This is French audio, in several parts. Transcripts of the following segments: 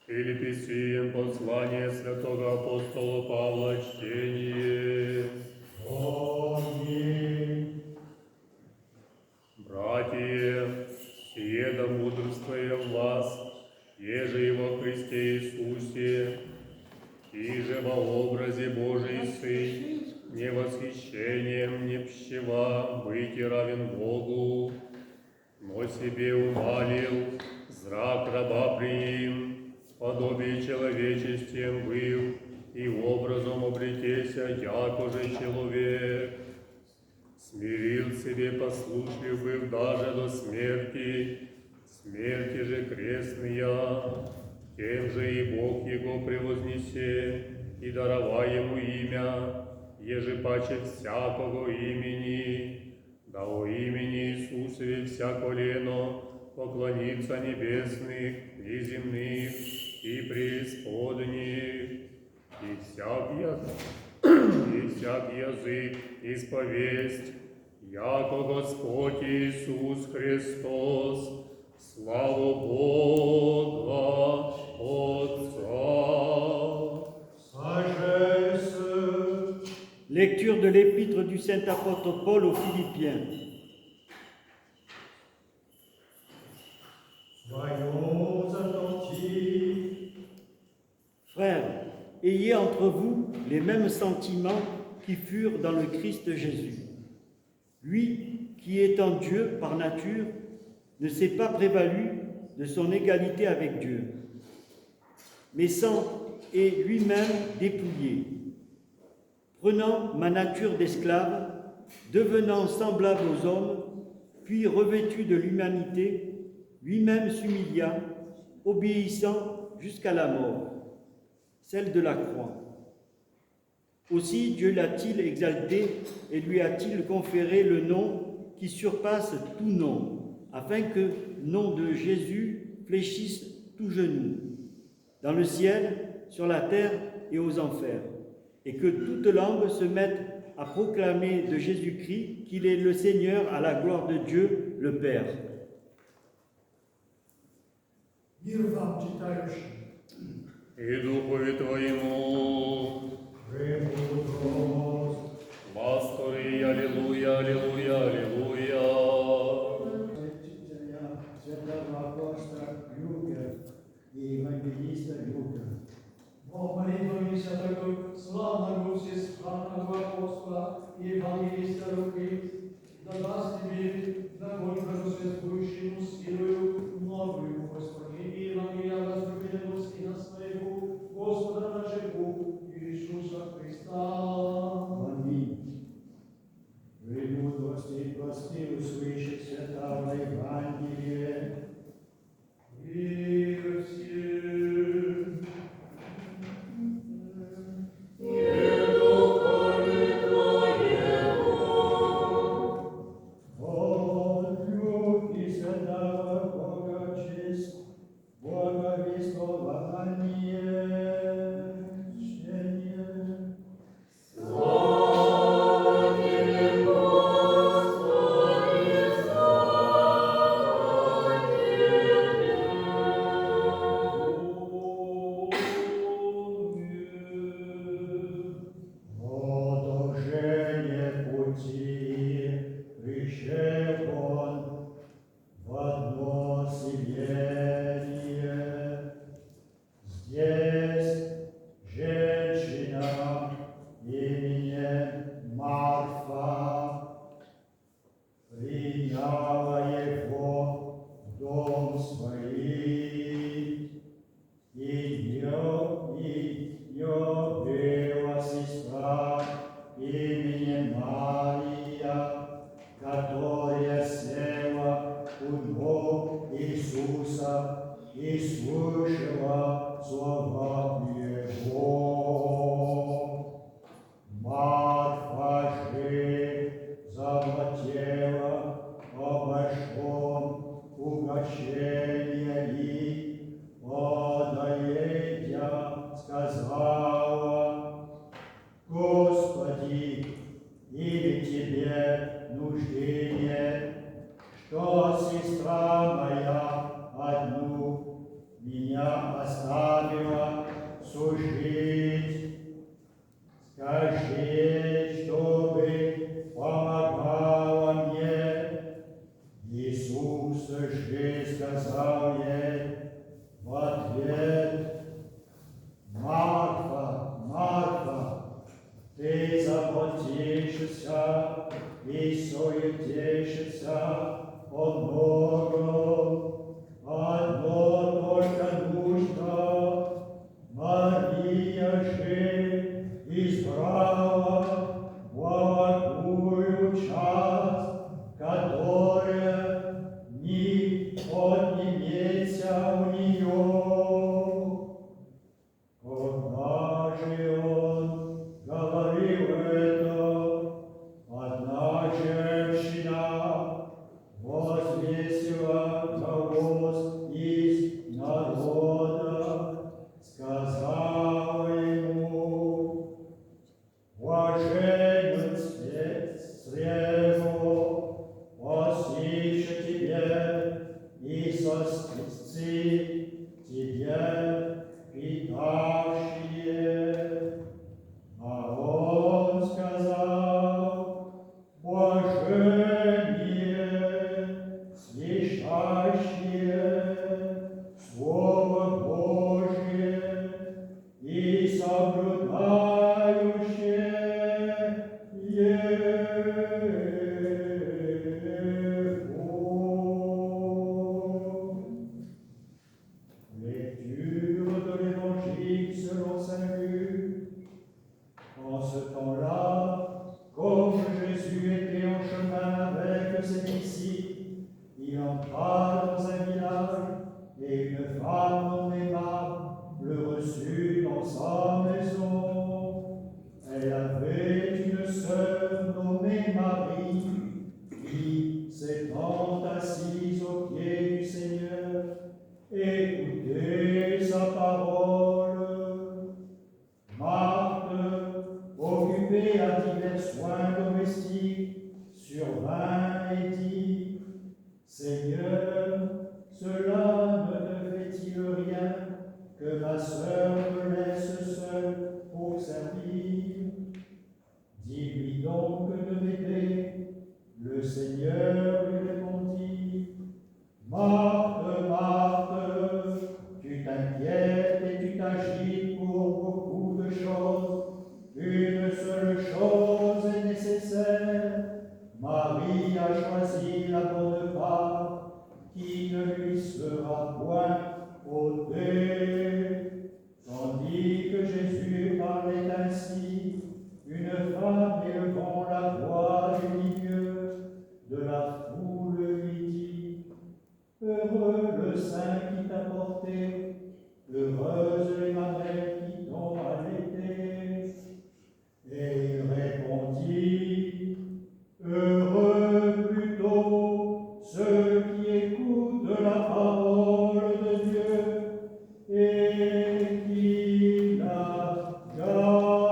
Филиппесиям послание святого апостола Павла чтение. Братья, сие да мудрствуя в вас, еже и во Христе Иисусе, и же во образе Божий Сын, не восхищением, не пщева, быть равен Богу, но себе умалил, зрак раба приим, подобие человечествием был, и образом обретеся, яко же человек. Смирил себе послушлив был даже до смерти, смерти же крестная, тем же и Бог его превознесе, и даровай ему имя, еже паче всякого имени, да о имени Иисусове вся колено поклонится небесных и земных и преисподних, и всяк язык исповесть, яко Господь Иисус Христос, славу Бога Отца. Lecture de l'épître du saint apôtre Paul aux Philippiens. Soyons attentifs. Frères, ayez entre vous les mêmes sentiments qui furent dans le Christ Jésus. Lui, qui étant Dieu par nature, ne s'est pas prévalu de son égalité avec Dieu, mais est lui-même dépouillé, prenant ma nature d'esclave, devenant semblable aux hommes, puis revêtu de l'humanité, lui-même s'humilia, obéissant jusqu'à la mort, celle de la croix. Aussi Dieu l'a-t-il exalté et lui a-t-il conféré le nom qui surpasse tout nom, afin que le nom de Jésus fléchisse tout genou, dans le ciel, sur la terre et aux enfers, et que toute langue se mette à proclamer de Jésus-Christ qu'il est le Seigneur à la gloire de Dieu le Père. Мир вам, читающим. И Духові Твоєму, Премудрость. Пастори, аллилуйя, аллилуйя, аллилуйя. Читания святого апостола Люка и евангелиста Люка. В молитве святого славного всесхватного апостола и евангелиста Луки, да даст тебе насколько существующему силою новую Господи и Евангелия возлюбленности на своего Господа нашего Иисуса Христа. Аминь. Премудрости прости услышать святого Евангелия. Мир всем. Вот любви святого Бога честь, благовествование, чтение. Продолжение пути прищепон в одно селение. Здесь женщина именем Марфа приняла его в дом свой, и ее была сестра именем Мария, которая села у ног Иисуса и слушала слова Его. Марфа же заботела обо всем угощении и, подойдя, сказала: Господи, или Тебе нужды нет, что сестра моя одну Меня оставила сушить, скажи, чтобы помогала мне. Иисус же сказал ей в ответ: Марфа, Марфа, ты заботишься и суетишься о многом, одно только нужно. Мария же избрала благую часть, которая не отнимется у нее. Когда же он говорил это, одна женщина возвесила голос из народа, сказала ему: «Блаженен срево, посвящу тебе и сосцы тебе питавшие». А он сказал: блаженнее слышащие Слово Божие и соблюдающие его. Lecture de l'Évangile selon Saint Luc. En ce temps-là, comme Jésus était en chemin avec ses disciples, il entra dans un village et une femme nommée Marthe le reçut dans sa maison. Elle avait une sœur nommée Marie qui, s'étant assise aux pieds du Seigneur, écoutait sa parole. Marthe, occupée à divers soins domestiques, survint et dit: Seigneur, cela ne te fait-il rien que ma sœur me laisse seule pour servir? Dis-lui donc de m'aider. Le Seigneur lui répondit: Marthe, Marthe, tu t'inquiètes et tu t'agites pour beaucoup de choses. Une seule chose est nécessaire. Marie a choisi la bonne part qui ne lui sera point ôtée. Tandis que Jésus parlait ainsi, une femme élevant la voix du milieu de la foule lui dit: Heureux le sein qui t'a porté, heureuses les mamelles qui t'ont allaité. Et il répondit: Heureux plutôt ceux qui écoutent la parole de Dieu et qui la gardent.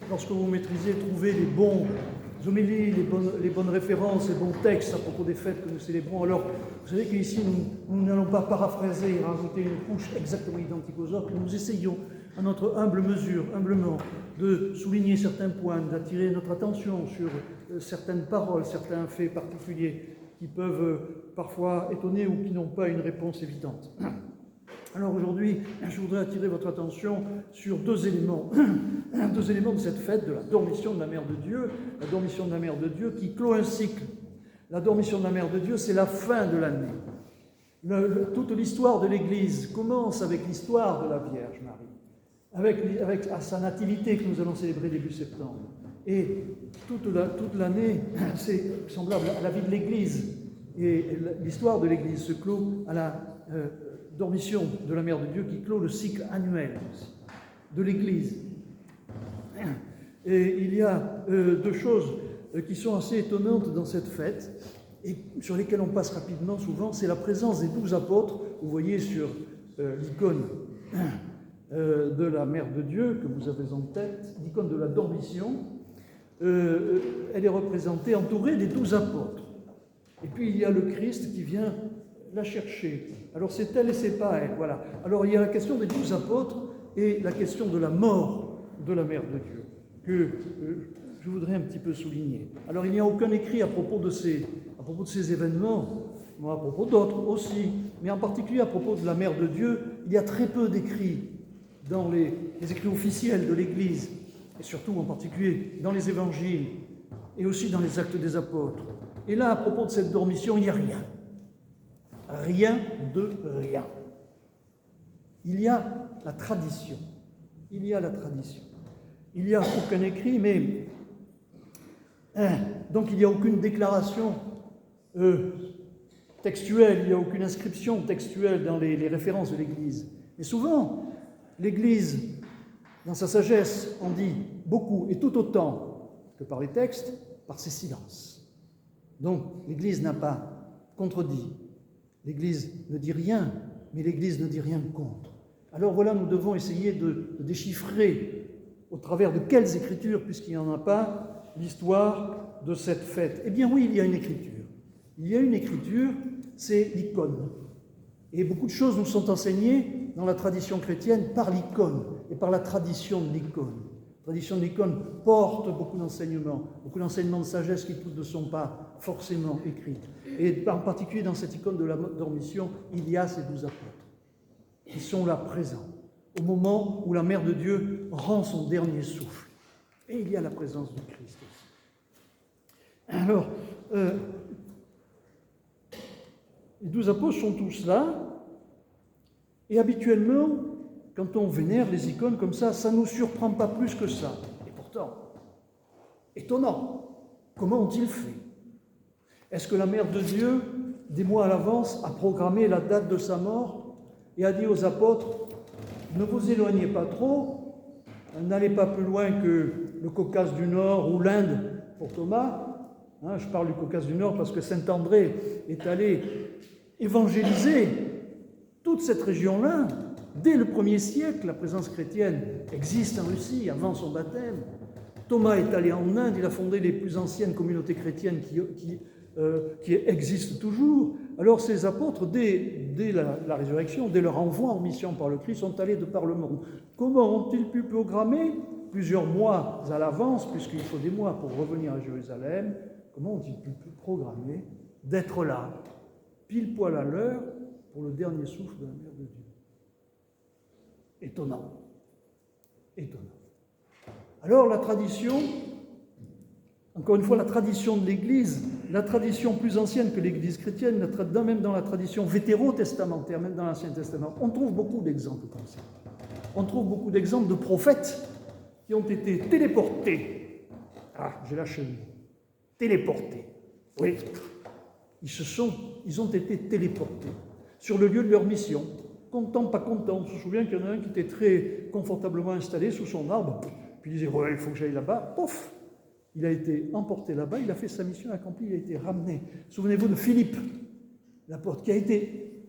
Lorsque vous maîtrisez, trouvez les bons homélies, les bonnes références, les bons textes à propos des fêtes que nous célébrons. Alors, vous savez qu'ici, nous n'allons pas paraphraser et rajouter une couche exactement identique aux autres. Nous essayons, à notre humble mesure, humblement, de souligner certains points, d'attirer notre attention sur certaines paroles, certains faits particuliers qui peuvent parfois étonner ou qui n'ont pas une réponse évidente. Alors aujourd'hui, je voudrais attirer votre attention sur deux éléments de cette fête de la Dormition de la Mère de Dieu, la Dormition de la Mère de Dieu qui clôt un cycle. La Dormition de la Mère de Dieu, c'est la fin de l'année. Toute l'histoire de l'Église commence avec l'histoire de la Vierge Marie, avec sa nativité que nous allons célébrer début septembre. Et toute l'année, c'est semblable à la vie de l'Église. Et l'histoire de l'Église se clôt à la Dormition de la Mère de Dieu qui clôt le cycle annuel de l'Église. Et il y a deux choses qui sont assez étonnantes dans cette fête et sur lesquelles on passe rapidement souvent, c'est la présence des 12 apôtres. Vous voyez sur l'icône de la Mère de Dieu que vous avez en tête, l'icône de la Dormition, elle est représentée entourée des 12 apôtres. Et puis il y a le Christ qui vient la chercher. Alors c'est elle et c'est pas elle, voilà. Alors il y a la question des 12 apôtres et la question de la mort de la Mère de Dieu, que je voudrais un petit peu souligner. Alors il n'y a aucun écrit à propos de ces événements, à propos d'autres aussi, mais en particulier à propos de la Mère de Dieu, il y a très peu d'écrits dans les écrits officiels de l'Église, et surtout en particulier dans les évangiles, et aussi dans les actes des apôtres. Et là, à propos de cette dormition, il n'y a rien. Rien de rien. Il y a la tradition. Il y a la tradition. Il n'y a aucun écrit, mais... donc il n'y a aucune déclaration textuelle, il n'y a aucune inscription textuelle dans les références de l'Église. Mais souvent, l'Église, dans sa sagesse, en dit beaucoup et tout autant que par les textes, par ses silences. Donc l'Église n'a pas contredit. L'Église ne dit rien, mais l'Église ne dit rien contre. Alors voilà, nous devons essayer de déchiffrer au travers de quelles écritures, puisqu'il n'y en a pas, l'histoire de cette fête. Eh bien oui, il y a une écriture. Il y a une écriture, c'est l'icône. Et beaucoup de choses nous sont enseignées dans la tradition chrétienne par l'icône et par la tradition de l'icône. La tradition de l'icône porte beaucoup d'enseignements de sagesse qui tous ne sont pas forcément écrits. Et en particulier dans cette icône de la Dormition, il y a ces 12 apôtres qui sont là présents au moment où la Mère de Dieu rend son dernier souffle. Et il y a la présence du Christ aussi. Alors, les 12 apôtres sont tous là, et habituellement, quand on vénère les icônes comme ça ne nous surprend pas plus que ça. Et pourtant, étonnant, comment ont-ils fait? Est-ce que la Mère de Dieu, des mois à l'avance, a programmé la date de sa mort et a dit aux apôtres, ne vous éloignez pas trop, n'allez pas plus loin que le Caucase du Nord ou l'Inde pour Thomas. Je parle du Caucase du Nord parce que saint André est allé évangéliser toute cette région-là. Dès le 1er siècle, la présence chrétienne existe en Russie avant son baptême. Thomas est allé en Inde, il a fondé les plus anciennes communautés chrétiennes qui existent toujours. Alors ces apôtres, dès la résurrection, dès leur envoi en mission par le Christ, sont allés de par le monde. Comment ont-ils pu programmer, plusieurs mois à l'avance, puisqu'il faut des mois pour revenir à Jérusalem, comment ont-ils pu programmer d'être là, pile poil à l'heure, pour le dernier souffle de la Mère de Dieu? Étonnant. Étonnant. Alors la tradition, encore une fois, la tradition de l'Église, la tradition plus ancienne que l'Église chrétienne, même dans la tradition vétérotestamentaire, même dans l'Ancien Testament, on trouve beaucoup d'exemples comme ça. On trouve beaucoup d'exemples de prophètes qui ont été téléportés. Ah, j'ai lâché le mot. Téléportés. Oui. Ils ont été téléportés sur le lieu de leur mission. Content, pas content. On se souvient qu'il y en a un qui était très confortablement installé sous son arbre, puis il disait, ouais, il faut que j'aille là-bas. Pouf! Il a été emporté là-bas, il a fait sa mission accomplie, il a été ramené. Souvenez-vous de Philippe, l'apôtre, qui a été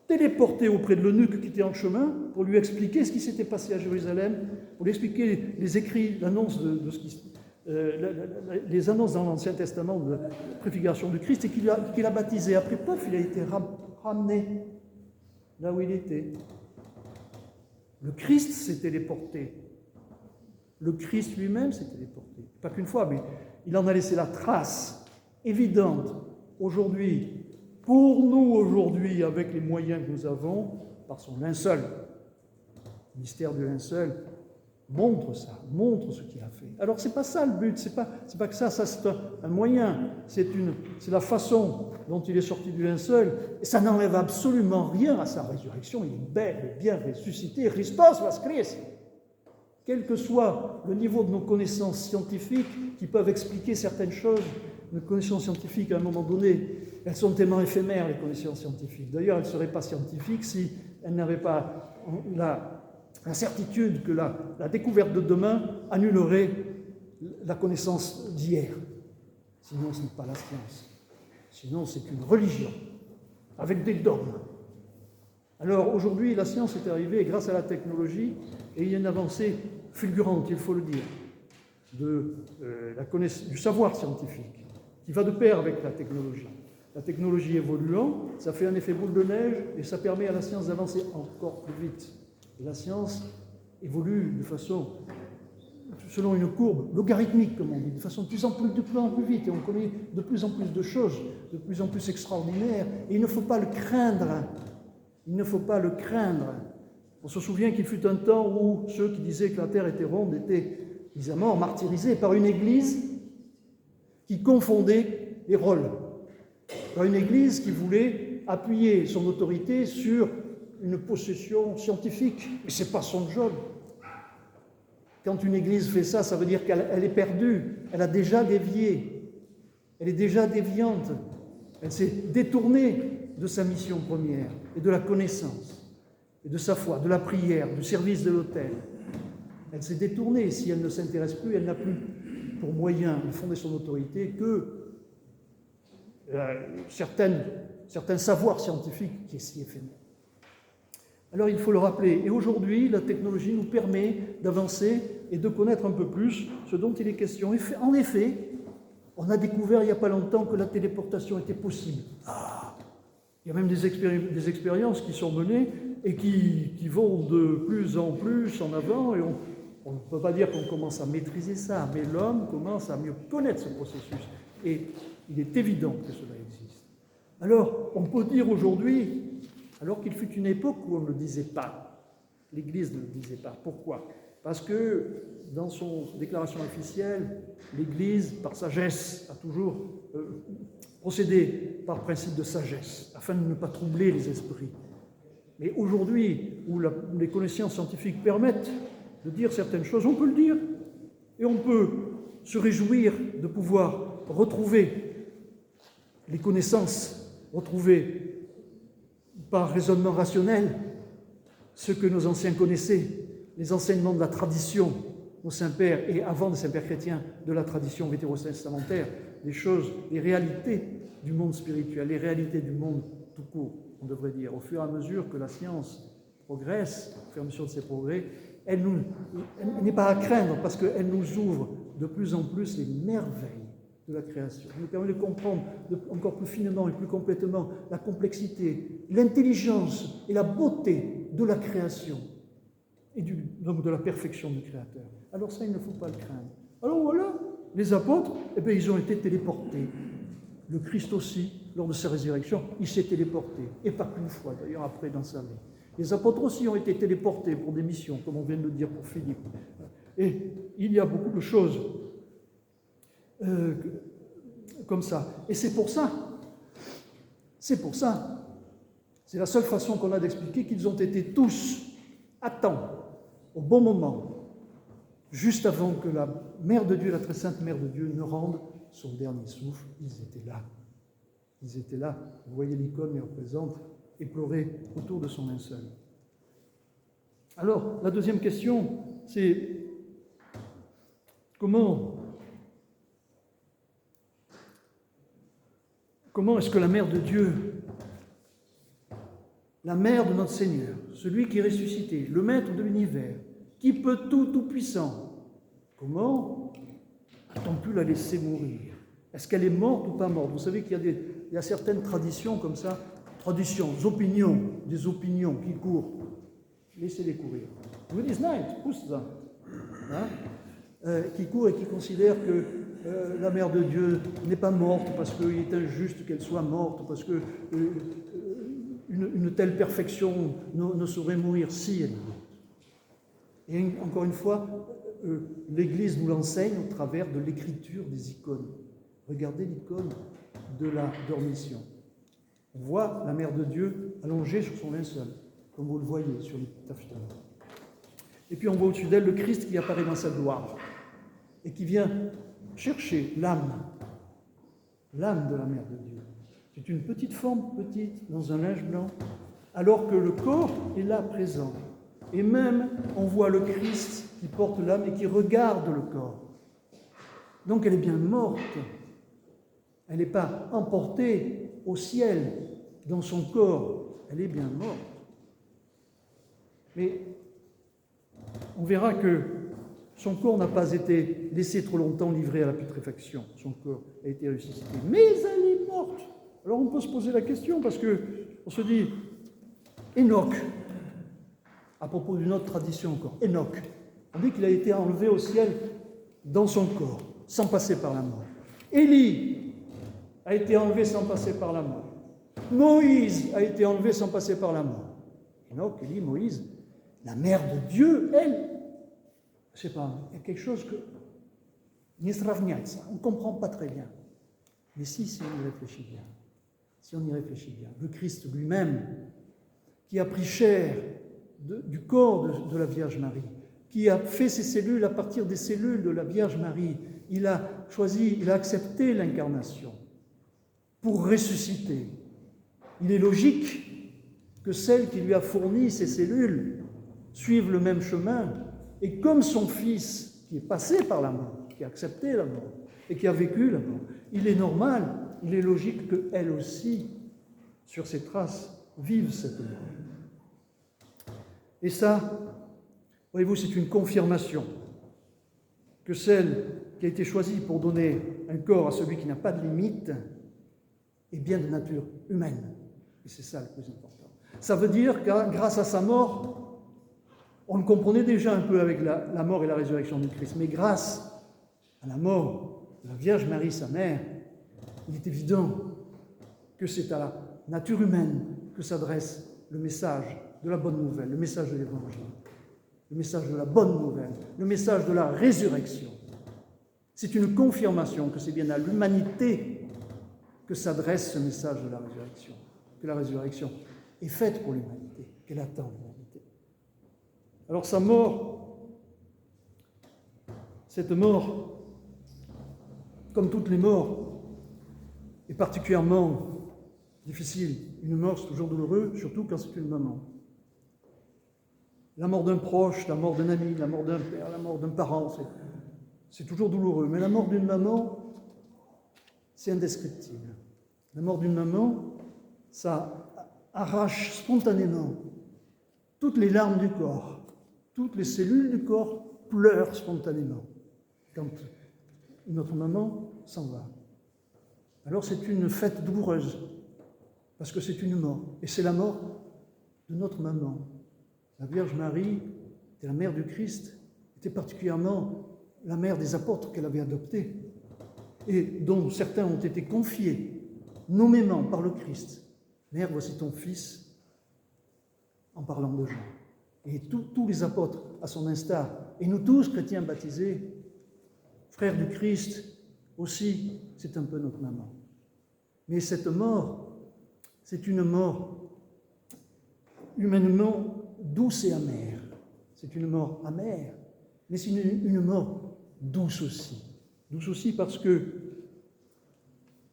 téléporté auprès de l'eunuque qui était en chemin pour lui expliquer ce qui s'était passé à Jérusalem, pour lui expliquer les écrits, l'annonce de ce qui... les annonces dans l'Ancien Testament de la préfiguration du Christ, et qu'il a baptisé. Après, pouf, il a été ramené là où il était. Le Christ s'est téléporté. Le Christ lui-même s'est téléporté. Pas qu'une fois, mais il en a laissé la trace évidente aujourd'hui, pour nous aujourd'hui, avec les moyens que nous avons, par son linceul. Le mystère du linceul montre ça, montre ce qu'il a fait. Alors c'est pas ça le but, c'est pas que ça c'est un moyen, c'est la façon dont il est sorti du linceul, et ça n'enlève absolument rien à sa résurrection. Il est bel et bien ressuscité. Christos voskres. Quel que soit le niveau de nos connaissances scientifiques qui peuvent expliquer certaines choses, nos connaissances scientifiques à un moment donné, elles sont tellement éphémères, les connaissances scientifiques. D'ailleurs, elles ne seraient pas scientifiques si elles n'avaient pas la certitude que la découverte de demain annulerait la connaissance d'hier. Sinon, ce n'est pas la science. Sinon, c'est une religion, avec des dogmes. Alors, aujourd'hui, la science est arrivée grâce à la technologie, et il y a une avancée fulgurante, il faut le dire, du savoir scientifique, qui va de pair avec la technologie. La technologie évoluant, ça fait un effet boule de neige, et ça permet à la science d'avancer encore plus vite. Et la science évolue de façon, selon une courbe logarithmique, comme on dit, de façon de plus en plus vite, et on connaît de plus en plus de choses, de plus en plus extraordinaires, et il ne faut pas le craindre. Il ne faut pas le craindre. On se souvient qu'il fut un temps où ceux qui disaient que la Terre était ronde étaient mis à mort, martyrisés par une Église qui confondait les rôles, par une Église qui voulait appuyer son autorité sur une possession scientifique. Mais ce n'est pas son job. Quand une Église fait ça, ça veut dire qu'elle est perdue, elle a déjà dévié, elle est déjà déviante, elle s'est détournée de sa mission première et de la connaissance et de sa foi, de la prière, du service de l'autel. Elle s'est détournée. Si elle ne s'intéresse plus, elle n'a plus pour moyen de fonder son autorité que certains savoirs scientifiques qui s'y éphémèrent. Alors il faut le rappeler. Et aujourd'hui, la technologie nous permet d'avancer et de connaître un peu plus ce dont il est question. En effet, on a découvert il n'y a pas longtemps que la téléportation était possible. Il y a même des expériences qui sont menées et qui vont de plus en plus en avant, et on ne peut pas dire qu'on commence à maîtriser ça, mais l'homme commence à mieux connaître ce processus, et il est évident que cela existe. Alors, on peut dire aujourd'hui, alors qu'il fut une époque où on ne le disait pas, l'Église ne le disait pas. Pourquoi? Parce que dans son déclaration officielle, l'Église, par sagesse, a toujours procédé par principe de sagesse, afin de ne pas troubler les esprits. Mais aujourd'hui, où les connaissances scientifiques permettent de dire certaines choses, on peut le dire, et on peut se réjouir de pouvoir retrouver les connaissances, retrouver par raisonnement rationnel ce que nos anciens connaissaient, les enseignements de la tradition, nos saints-pères, et avant les saints-pères chrétiens, de la tradition vétérotestamentaire, des choses, les réalités du monde spirituel, les réalités du monde tout court, on devrait dire. Au fur et à mesure que la science progresse, au fur et à mesure de ses progrès, elle n'est pas à craindre, parce qu'elle nous ouvre de plus en plus les merveilles de la création. Elle nous permet de comprendre encore plus finement et plus complètement la complexité, l'intelligence et la beauté de la création, et donc de la perfection du Créateur. Alors ça, il ne faut pas le craindre. Alors voilà, les apôtres, ils ont été téléportés. Le Christ aussi, lors de sa résurrection, il s'est téléporté, et pas qu'une fois d'ailleurs après dans sa vie. Les apôtres aussi ont été téléportés pour des missions, comme on vient de le dire pour Philippe. Et il y a beaucoup de choses comme ça. Et c'est pour ça, c'est la seule façon qu'on a d'expliquer qu'ils ont été tous à temps, au bon moment, juste avant que la Mère de Dieu, la très sainte Mère de Dieu, ne rende son dernier souffle. Ils étaient là. Ils étaient là. Vous voyez l'icône les représente, éplorés autour de son linceul. Alors, la deuxième question, c'est comment est-ce que la Mère de Dieu, la Mère de notre Seigneur, celui qui est ressuscité, le Maître de l'univers, qui peut tout, tout-puissant, comment a-t-on pu la laisser mourir? Est-ce qu'elle est morte ou pas morte? Vous savez qu'il y a certaines traditions comme ça, des opinions qui courent. Laissez-les courir. Vous dites, pousse ça. Qui courent et qui considèrent que la Mère de Dieu n'est pas morte parce qu'il est injuste qu'elle soit morte, parce que une telle perfection ne saurait mourir si elle est morte. Et encore une fois, l'Église nous l'enseigne au travers de l'écriture des icônes. Regardez l'icône de la dormition. On voit la Mère de Dieu allongée sur son linceul, comme vous le voyez sur les taffetas. Et puis on voit au-dessus d'elle le Christ qui apparaît dans sa gloire et qui vient chercher l'âme de la Mère de Dieu. C'est une petite forme, petite, dans un linge blanc, alors que le corps est là présent. Et même, on voit le Christ qui porte l'âme et qui regarde le corps. Donc elle est bien morte. Elle n'est pas emportée au ciel dans son corps, elle est bien morte. Mais on verra que son corps n'a pas été laissé trop longtemps livré à la putréfaction. Son corps a été ressuscité. Mais elle est morte. Alors on peut se poser la question parce qu'on se dit, Enoch, à propos d'une autre tradition encore, Enoch, on dit qu'il a été enlevé au ciel dans son corps, sans passer par la mort. Élie a été enlevé sans passer par la mort. Moïse a été enlevé sans passer par la mort. Enoch, Élie, Moïse, la mère de Dieu, elle, je ne sais pas, il y a quelque chose que on ne comprend pas très bien. Mais si on y réfléchit bien, le Christ lui-même, qui a pris chair du corps de la Vierge Marie, qui a fait ses cellules à partir des cellules de la Vierge Marie, il a accepté l'incarnation pour ressusciter. Il est logique que celle qui lui a fourni ces cellules suive le même chemin, et comme son Fils, qui est passé par la mort, qui a accepté la mort, et qui a vécu la mort, il est normal, il est logique qu'elle aussi, sur ses traces, vive cette mort. Et ça, voyez-vous, c'est une confirmation que celle qui a été choisie pour donner un corps à celui qui n'a pas de limite est bien de nature humaine. Et c'est ça le plus important. Ça veut dire que grâce à sa mort, on le comprenait déjà un peu avec la mort et la résurrection du Christ, mais grâce à la mort de la Vierge Marie, sa mère, il est évident que c'est à la nature humaine que s'adresse le message de la bonne nouvelle, le message de l'Évangile, le message de la bonne nouvelle, le message de la résurrection. C'est une confirmation que c'est bien à l'humanité que s'adresse ce message de la résurrection, que la résurrection est faite pour l'humanité, qu'elle attend l'humanité. Alors sa mort, cette mort, comme toutes les morts, est particulièrement difficile. Une mort, c'est toujours douloureux, surtout quand c'est une maman. La mort d'un proche, la mort d'un ami, la mort d'un père, la mort d'un parent, c'est toujours douloureux. Mais la mort d'une maman, c'est indescriptible. La mort d'une maman, ça arrache spontanément toutes les larmes du corps. Toutes les cellules du corps pleurent spontanément quand notre maman s'en va. Alors c'est une fête douloureuse, parce que c'est une mort. Et c'est la mort de notre maman. La Vierge Marie était la mère du Christ, était particulièrement la mère des apôtres qu'elle avait adoptés, et dont certains ont été confiés nommément par le Christ. Mère, voici ton fils, en parlant de Jean. Et tous les apôtres, à son instar, et nous tous, chrétiens baptisés, frères du Christ, aussi, c'est un peu notre maman. Mais cette mort, c'est une mort humainement douce et amère. C'est une mort amère, mais c'est une mort douce aussi. Douce aussi parce que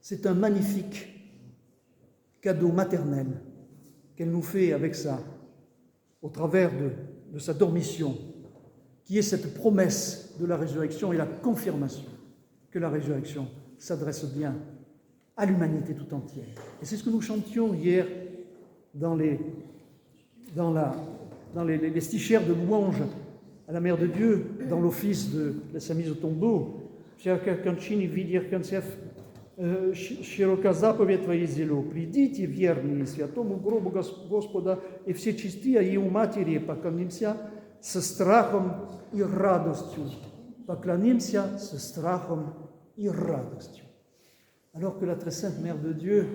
c'est un magnifique cadeau maternel qu'elle nous fait avec ça, au travers de sa dormition, qui est cette promesse de la résurrection et la confirmation que la résurrection s'adresse bien à l'humanité tout entière. Et c'est ce que nous chantions hier dans les stichères de louange à la Mère de Dieu, dans l'office de sa mise au tombeau. Широка заповедь Твоей придите верные святому гробу Господа, и все чистые Его матери поклонимся со страхом и радостью. Поклонимся со страхом и радостью. Alors que la très sainte Mère de Dieu,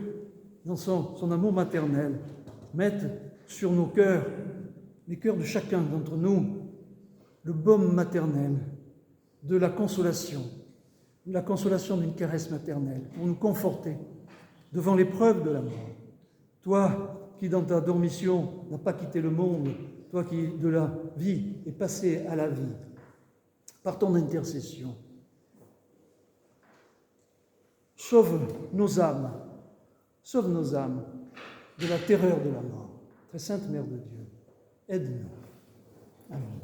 dans son amour maternel, met sur nos cœurs, les cœurs de chacun d'entre nous, le baume maternel de la consolation d'une caresse maternelle, pour nous conforter devant l'épreuve de la mort. Toi qui, dans ta dormition, n'as pas quitté le monde, toi qui, de la vie, est passé à la vie, par ton intercession, sauve nos âmes de la terreur de la mort. Très sainte Mère de Dieu, aide-nous. Amen.